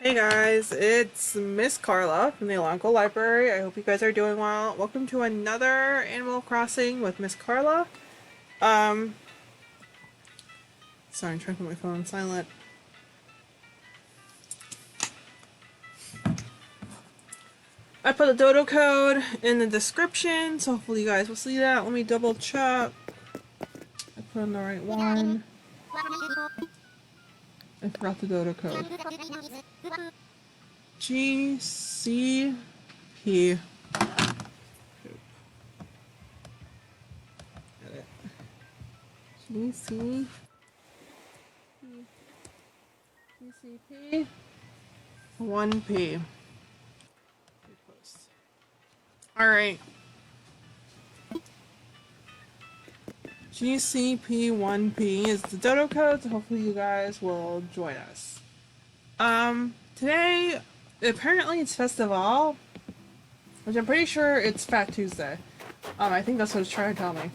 Hey guys, it's Miss Carla from the Elanco Library. I hope you guys are doing well. Welcome to another Animal Crossing with Miss Carla. Um, Sorry, I'm trying to put my phone on silent. I put a dodo code in the description, so hopefully you guys will see that. Let me double check. I put in the right one. I forgot the dodo code. GCP. GC. GCP 1P. Alright. GCP1P is the dodo code, so hopefully you guys will join us. Today, apparently it's Festival, which I'm pretty sure it's Fat Tuesday. I think that's what it's trying to tell me.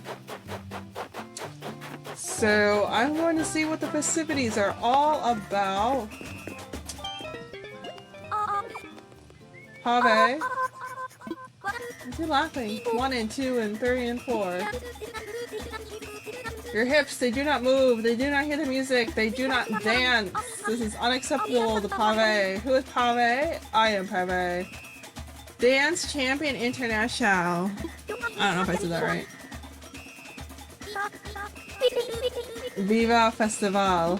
So, I'm going to see what the festivities are all about. Pave. Why's he laughing? 1 and 2 and 3 and 4. Your hips, they do not move, they do not hear the music, they do not dance. This is unacceptable to Pave. Who is Pave? I am Pave. Dance Champion International. I don't know if I said that right. Viva Festival.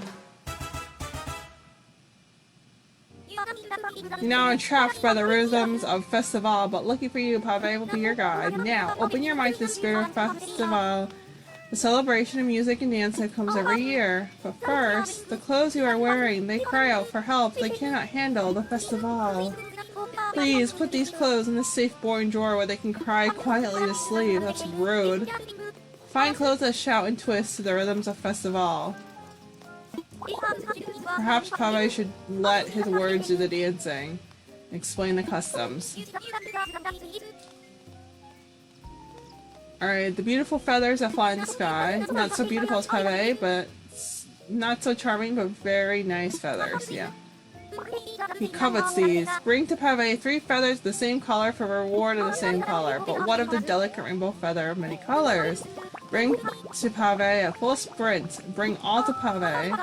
You now are trapped by the rhythms of Festival, but lucky for you, Pave will be your guide. Now, open your mind to the spirit of Festival. The celebration of music and dance that comes every year. But first, the clothes you are wearing, they cry out for help. They cannot handle the Festival. Please, put these clothes in the safe boring drawer where they can cry quietly to sleep. That's rude. Find clothes that shout and twist to the rhythms of Festival. Perhaps Pave should let his words do the dancing. Explain the customs. Alright, the beautiful feathers that fly in the sky. Not so beautiful as Pave, but not so charming, but very nice feathers, yeah. He covets these. Bring to Pave 3 feathers of the same color for reward of the same color. But what of the delicate rainbow feather of many colors? Bring to Pave a full sprint. Bring all to Pave.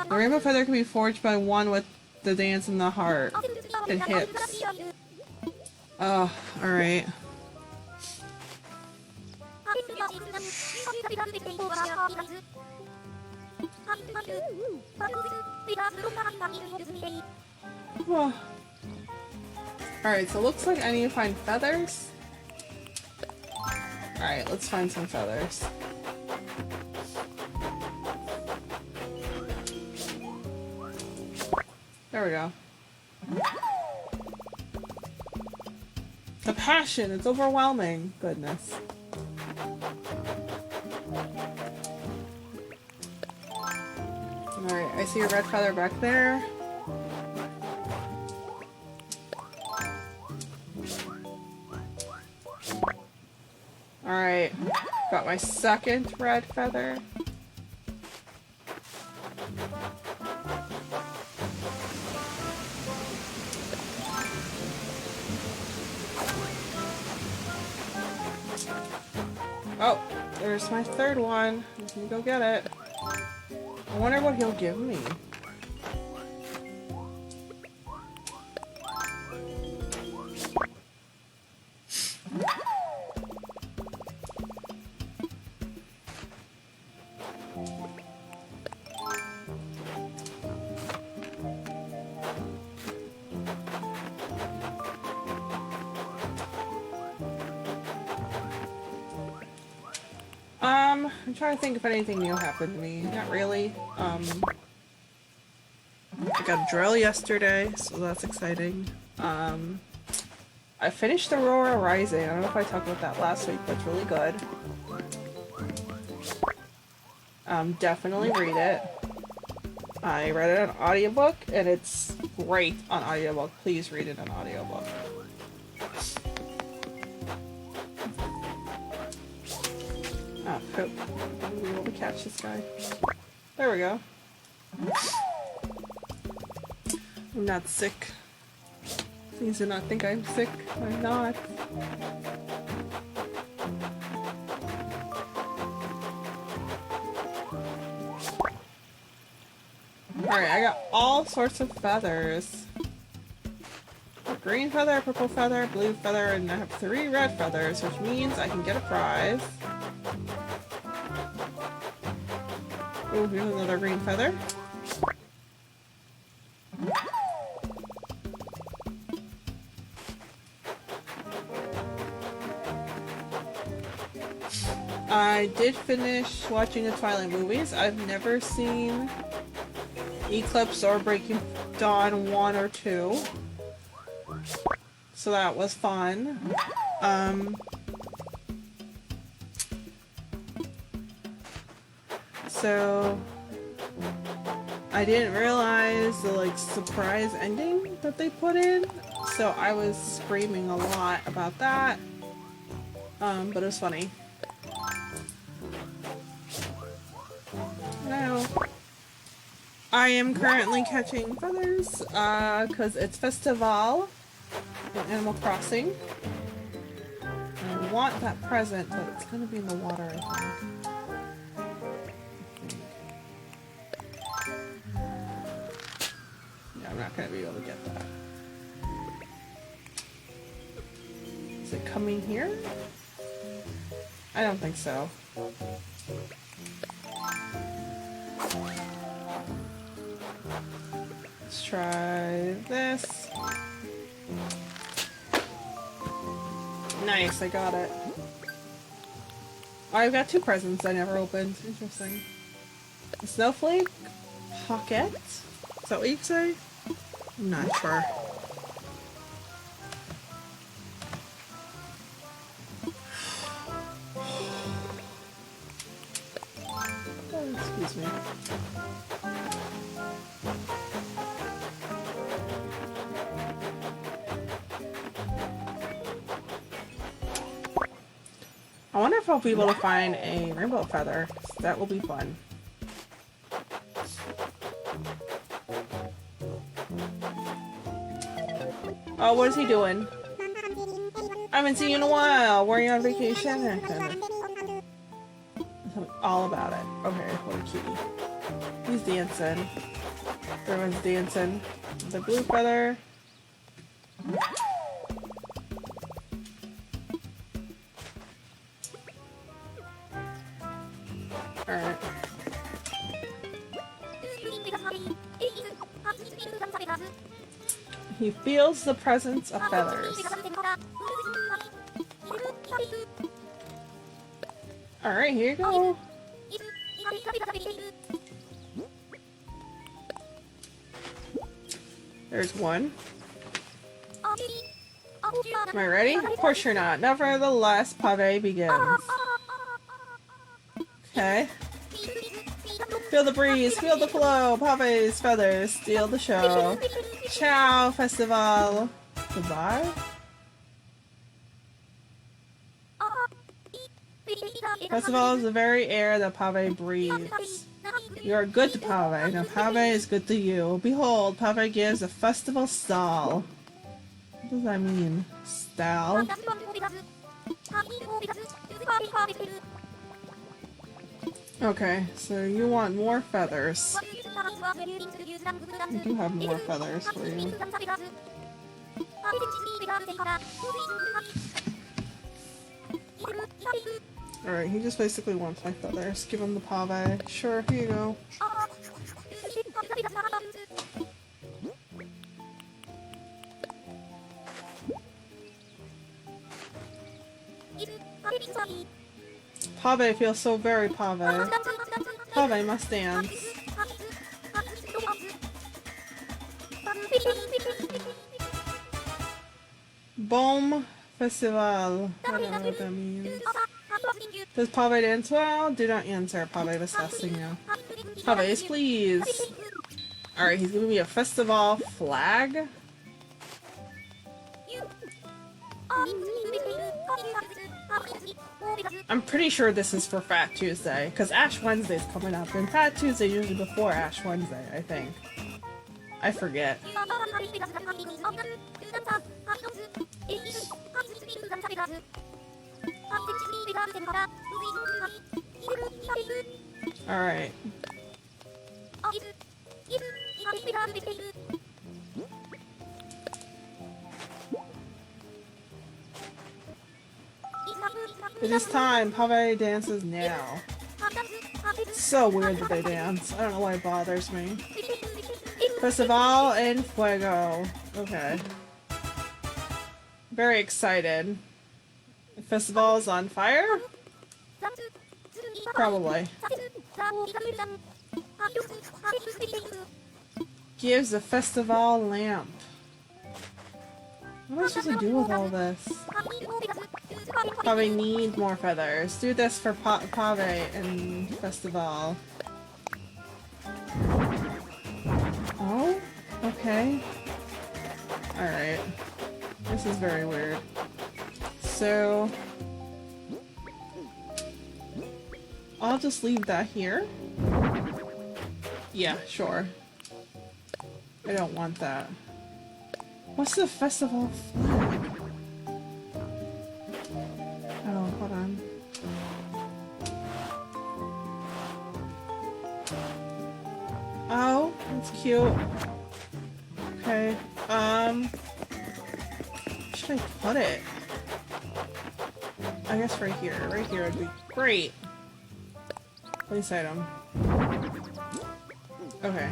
The rainbow feather can be forged by one with the dance in the heart and hips. Oh, alright. Oh. Alright, so it looks like I need to find feathers. Alright, let's find some feathers. There we go. The passion, it's overwhelming. Goodness. Alright, I see a red feather back there. Alright, got my second red feather. Oh, there's my third one. Let me go get it. I wonder what he'll give me. I'm trying to think if anything new happened to me. Not really. I got a drill yesterday, so that's exciting. I finished Aurora Rising. I don't know if I talked about that last week, but it's really good. Definitely read it. I read it on audiobook, and it's great on audiobook. Please read it on audiobook. Oh, poop. I'm gonna be able to catch this guy. There we go. I'm not sick. Please do not think I'm sick. I'm not. Alright, I got all sorts of feathers. A green feather, purple feather, blue feather, and I have 3 red feathers, which means I can get a prize. Oh, here's another green feather. I did finish watching the Twilight movies. I've never seen Eclipse or Breaking Dawn 1 or 2. So that was fun. So I didn't realize the like surprise ending that they put in. So I was screaming a lot about that. But it was funny. Now, I am currently catching feathers, because it's Festival in Animal Crossing. I want that present, but it's gonna be in the water, I think. Yeah, I'm not gonna be able to get that. Is it coming here? I don't think so. Let's try this. Nice, I got it. Oh, I've got 2 presents I never opened. Interesting. A snowflake pocket? Is that what you say? I'm not sure. Oh, excuse me. I wonder if I'll be able to find a rainbow feather. That will be fun. Oh, what is he doing? I haven't seen you in a while. Were you on vacation? All about it. Okay, what a cutie. He's dancing. Everyone's dancing. The blue feather. Alright. He feels the presence of feathers. Alright, here you go. There's one. Am I ready? Of course you're not. Nevertheless, Pave begins. Okay. Feel the breeze, feel the flow. Pave's feathers steal the show. Ciao, Festival. Goodbye. Festival is the very air that Pave breathes. You are good to Pave. Now Pave is good to you. Behold, Pave gives a festival stall. What does that mean? Stall? Okay, so you want more feathers. I do have more feathers for you. Alright, he just basically wants my feathers. Give him the pave. Sure, here you go. Pave feels so very Pave. Pave must dance. Boom Festival. I don't know what that means. Does Pave dance well? Do not answer. Pave was testing you. Pave, please. Alright, he's giving me a festival flag. I'm pretty sure this is for Fat Tuesday, because Ash Wednesday's coming up, and Fat Tuesday usually before Ash Wednesday, I think. I forget. Alright. It is time. Pave dances now. It's so weird that they dance. I don't know why it bothers me. Festival en Fuego. Okay. Very excited. The festival is on fire? Probably. Gives the festival lamp. What am I supposed to do with all this? Probably need more feathers. Do this for Pave and Festival. Oh? Okay. Alright. This is very weird. So... I'll just leave that here. Yeah, sure. I don't want that. What's the festival flag? Oh, hold on. Oh, that's cute. Okay, where should I put it? I guess right here. Right here would be great. Place item. Okay.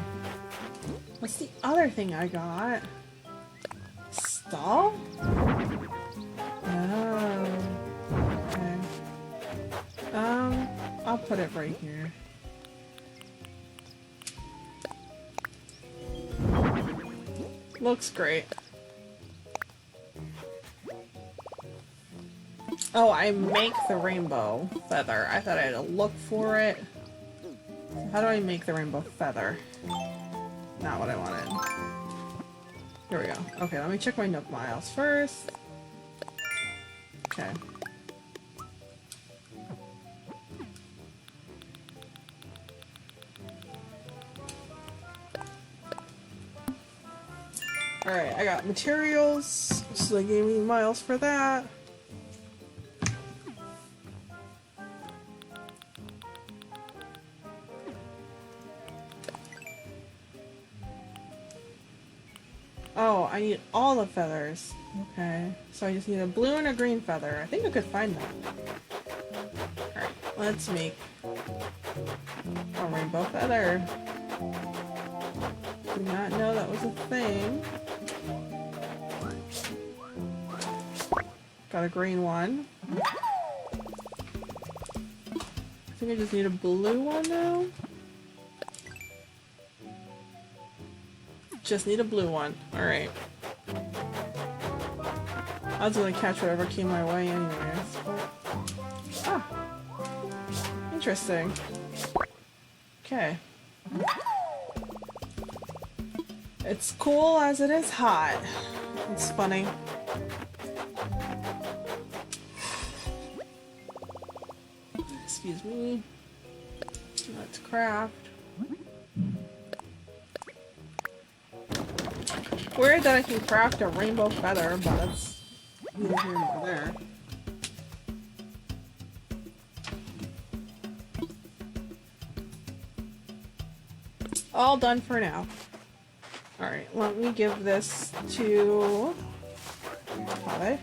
What's the other thing I got? Stall? Oh. Okay. I'll put it right here. Looks great. Oh, I make the rainbow feather. I thought I had to look for it. So how do I make the rainbow feather? Not what I wanted. Here we go. Okay, let me check my Nook Miles first. Okay. Alright, I got materials, so they gave me miles for that. Oh, I need all the feathers. Okay, so I just need a blue and a green feather. I think I could find that. Alright, let's make a rainbow feather. Did not know that was a thing. Got a green one. I think I just need a blue one now. Just need a blue one. Alright. I was gonna catch whatever came my way anyways. But... Ah! Interesting. Okay. It's cool as it is hot. It's funny. Excuse me. Let's craft. Weird that I can craft a rainbow feather, but that's neither here nor there. All done for now. Alright, let me give this to Carla.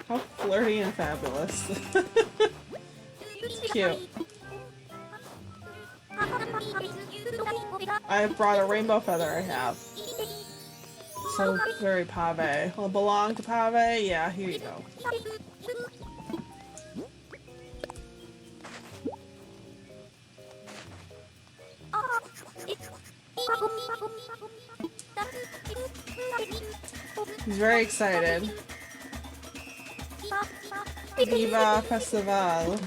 How flirty and fabulous. It's cute. I brought a rainbow feather, I have. So very Pave. Will it belong to Pave? Yeah, here you go. He's very excited. Viva Festival.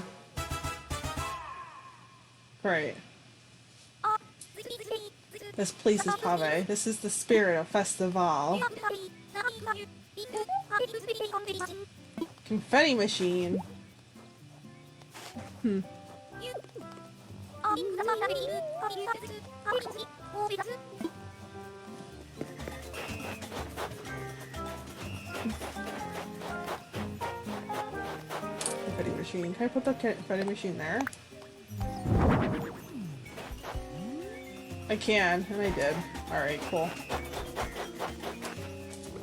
Great. This place is Pave. This is the spirit of Festival. Confetti machine. Hmm. Confetti machine. Can I put the confetti machine there? I can, and I did. Alright, cool.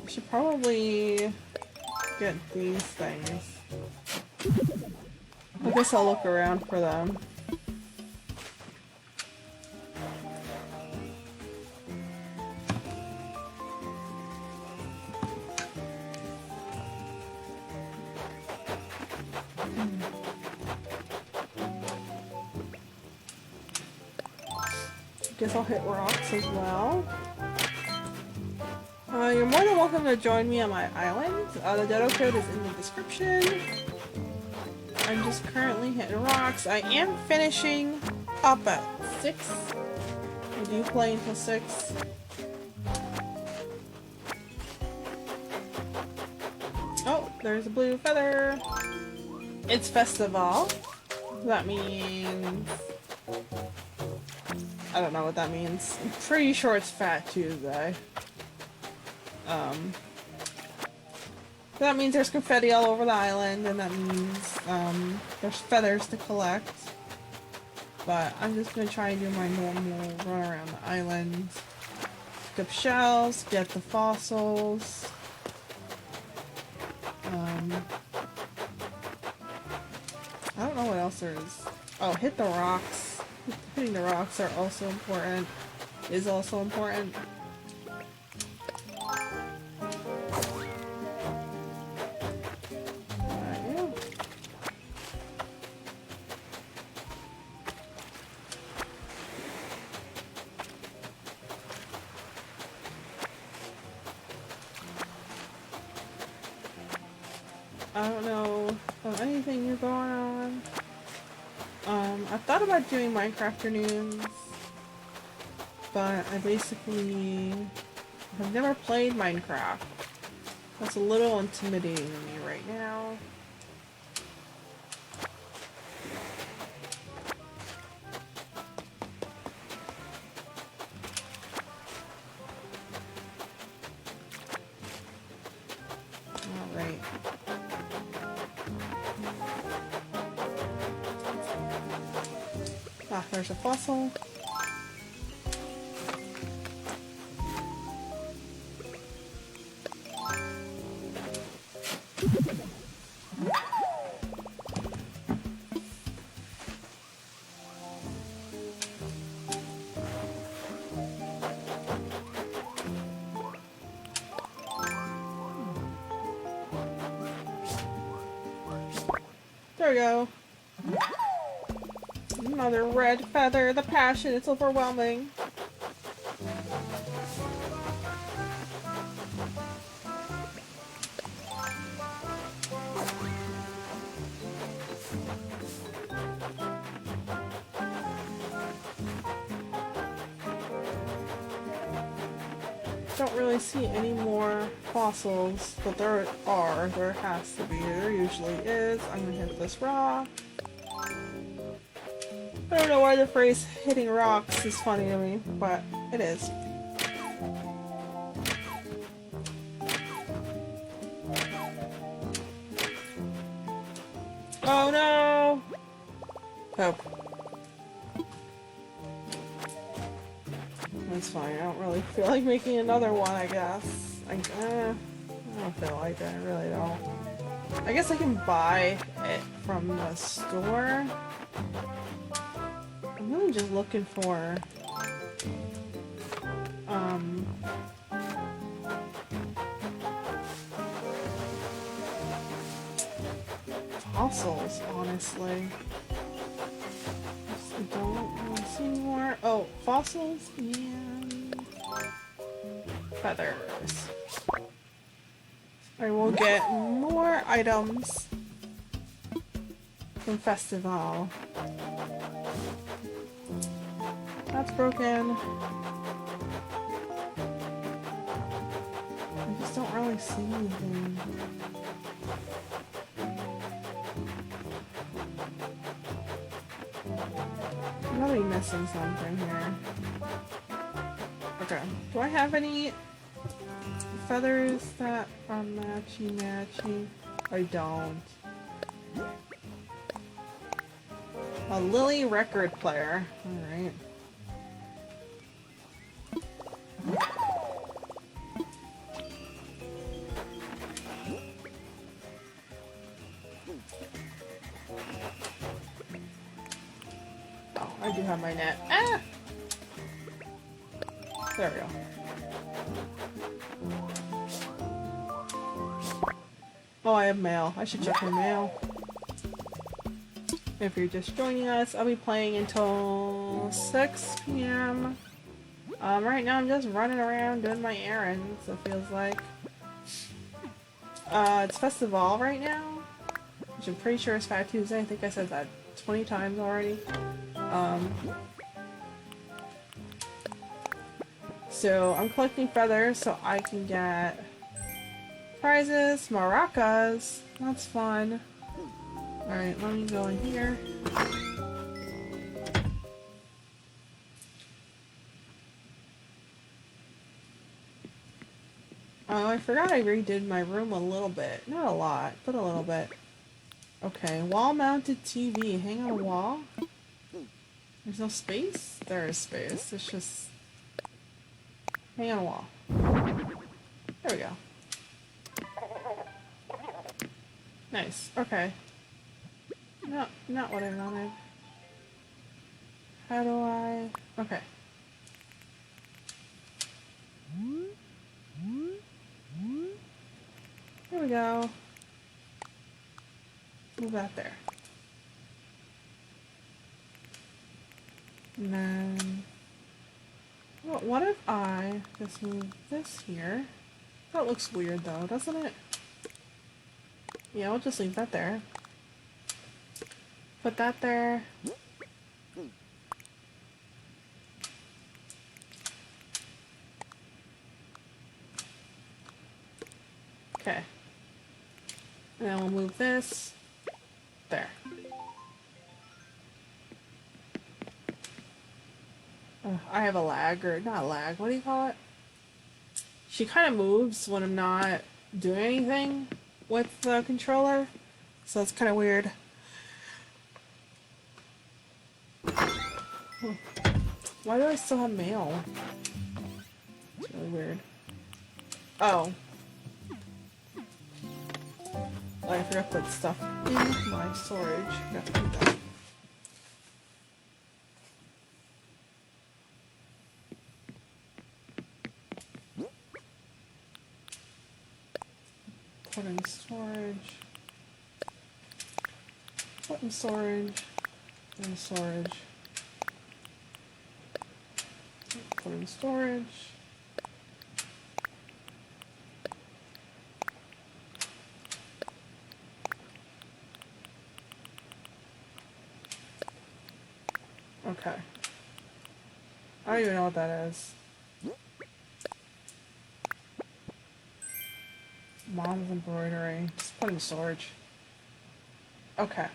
I should probably get these things. I guess I'll look around for them. Guess I'll hit rocks as well. You're more than welcome to join me on my island. The dodo code is in the description. I'm just currently hitting rocks. I am finishing up at 6. I do play until 6. Oh, there's a blue feather. It's festival. That means... I don't know what that means. I'm pretty sure it's Fat Tuesday. That means there's confetti all over the island, and that means there's feathers to collect. But I'm just gonna try and do my normal run around the island. Pick up shells, get the fossils. I don't know what else there is. Oh, hit the rocks. Hitting the rocks are also important. Is also important. Yeah. I don't know of anything you're going on. I thought about doing Minecraft afternoons, but I basically have never played Minecraft. That's a little intimidating to me right now. Alright. Ah, there's a fossil. There we go. Another red feather. The passion, it's overwhelming. Don't really see any more fossils, but there has to be. There usually is. I'm gonna hit this rock. I don't know why the phrase hitting rocks is funny to me, but it is. Oh no! Oh. That's fine. I don't really feel like making another one, I guess. I don't feel like it. I really don't. I guess I can buy it from the store. I'm really just looking for fossils, honestly. I don't really see any more. Oh, fossils and feathers. I will get more items from Festival. That's broken. I just don't really see anything. gotta be missing something here. Okay. Do I have any feathers that are matchy-matchy? I don't. A Lily record player. Alright. Oh, I do have my net. Ah! There we go. Oh, I have mail. I should check my mail. If you're just joining us, I'll be playing until 6 p.m. Right now I'm just running around doing my errands, it feels like. It's Festival right now, which I'm pretty sure is Fat Tuesday. I think I said that 20 times already. So I'm collecting feathers so I can get prizes, maracas. That's fun. Alright, let me go in here. Oh, I forgot I redid my room a little bit. Not a lot, but a little bit. Okay, wall-mounted TV. Hang on a wall? There's no space? There is space. It's just... hang on a wall. There we go. Nice. Okay. No, not what I wanted. How do I... okay. Here we go. Move that there. And then... well, what if I just move this here? That looks weird though, doesn't it? Yeah, we'll just leave that there. Put that there. Okay. And then we'll move this there. I have a lag, or not lag, what do you call it? She kind of moves when I'm not doing anything with the controller, so it's kind of weird. Why do I still have mail? It's really weird. Oh. I forgot to put stuff in my storage. I have to do that. Put in storage. Put in storage. Put in storage. Put in storage. Okay. I don't even know what that is. Mom's embroidery. Just put in storage. Okay.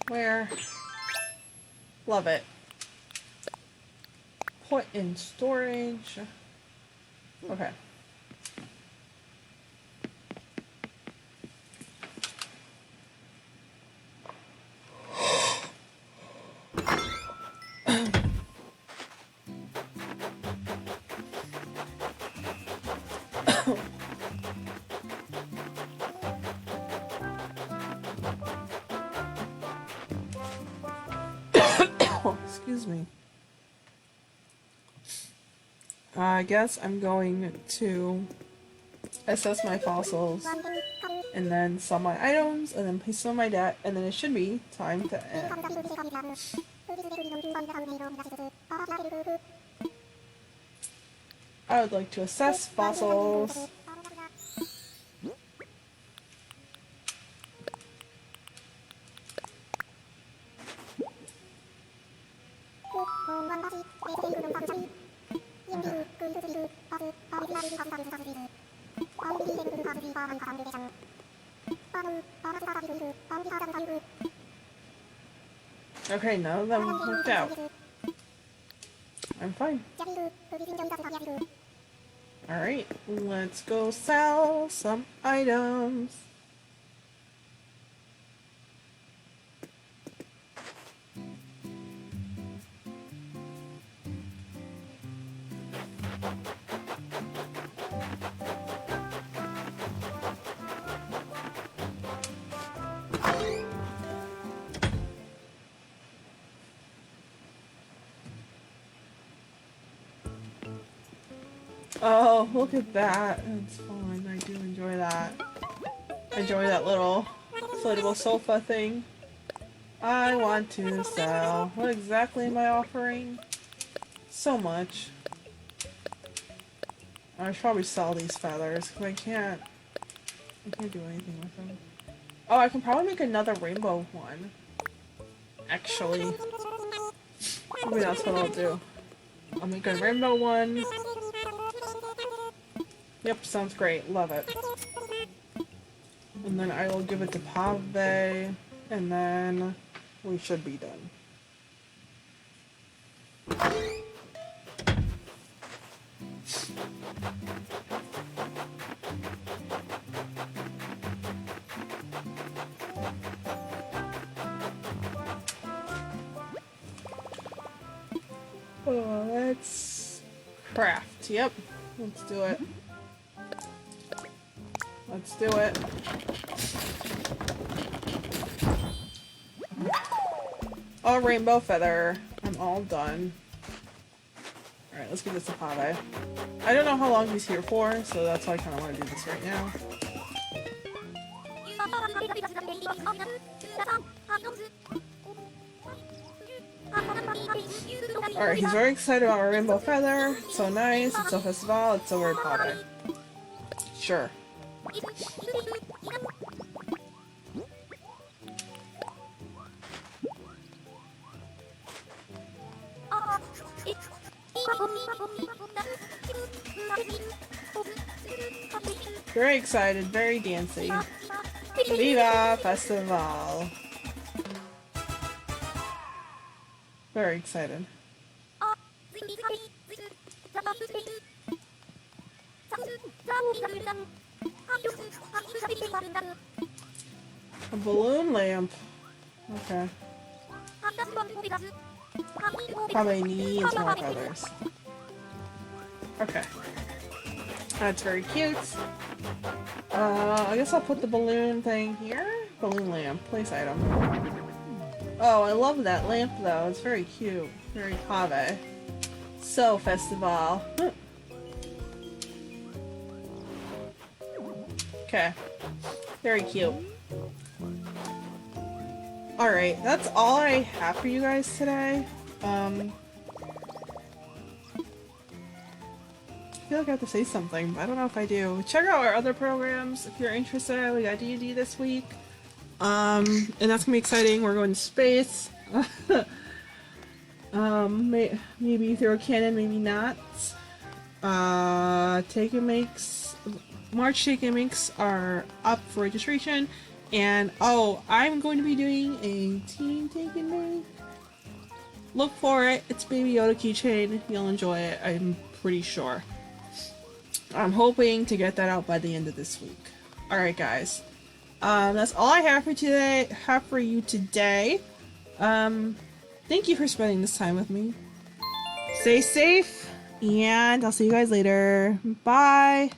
Where? Love it. Put in storage. Okay. Excuse me. I guess I'm going to assess my fossils and then sell my items and then pay some of my debt, and then it should be time to end. I would like to assess fossils. Okay, none of them worked out. I'm fine. Alright, let's go sell some items. Oh, look at that. It's fun. I do enjoy that. I enjoy that little inflatable sofa thing. I want to sell. What exactly am I offering? So much. I should probably sell these feathers because I can't do anything with them. Oh, I can probably make another rainbow one. Actually. Maybe that's what I'll do. I'll make a rainbow one. Yep, sounds great. Love it. And then I will give it to Pave, and then we should be done. Oh, let's craft. Yep, let's do it. Let's do it. Oh, rainbow feather. I'm all done. Alright, let's give this to Pave. I don't know how long he's here for, so that's why I kind of want to do this right now. Alright, he's very excited about our rainbow feather. It's so nice. It's a festival. It's over at Pave. Sure. Very excited, very dancing. Viva Festival! Very excited. A balloon lamp. Okay. Probably needs more feathers. Okay. That's very cute. I guess I'll put the balloon thing here. Balloon lamp. Place item. Oh, I love that lamp though. It's very cute. Very Pave. So, festival. Okay. Very cute. Alright, that's all I have for you guys today. I feel like I have to say something, but I don't know if I do. Check out our other programs if you're interested. We got D&D this week. And that's gonna be exciting. We're going to space. Maybe through a cannon, maybe not. Take and Makes, March Take and Makes are up for registration. And oh, I'm going to be doing a Team Take and Make. Look for it. It's Baby Yoda keychain. You'll enjoy it, I'm pretty sure. I'm hoping to get that out by the end of this week. Alright guys. That's all I have for you today. Thank you for spending this time with me. Stay safe, and I'll see you guys later. Bye!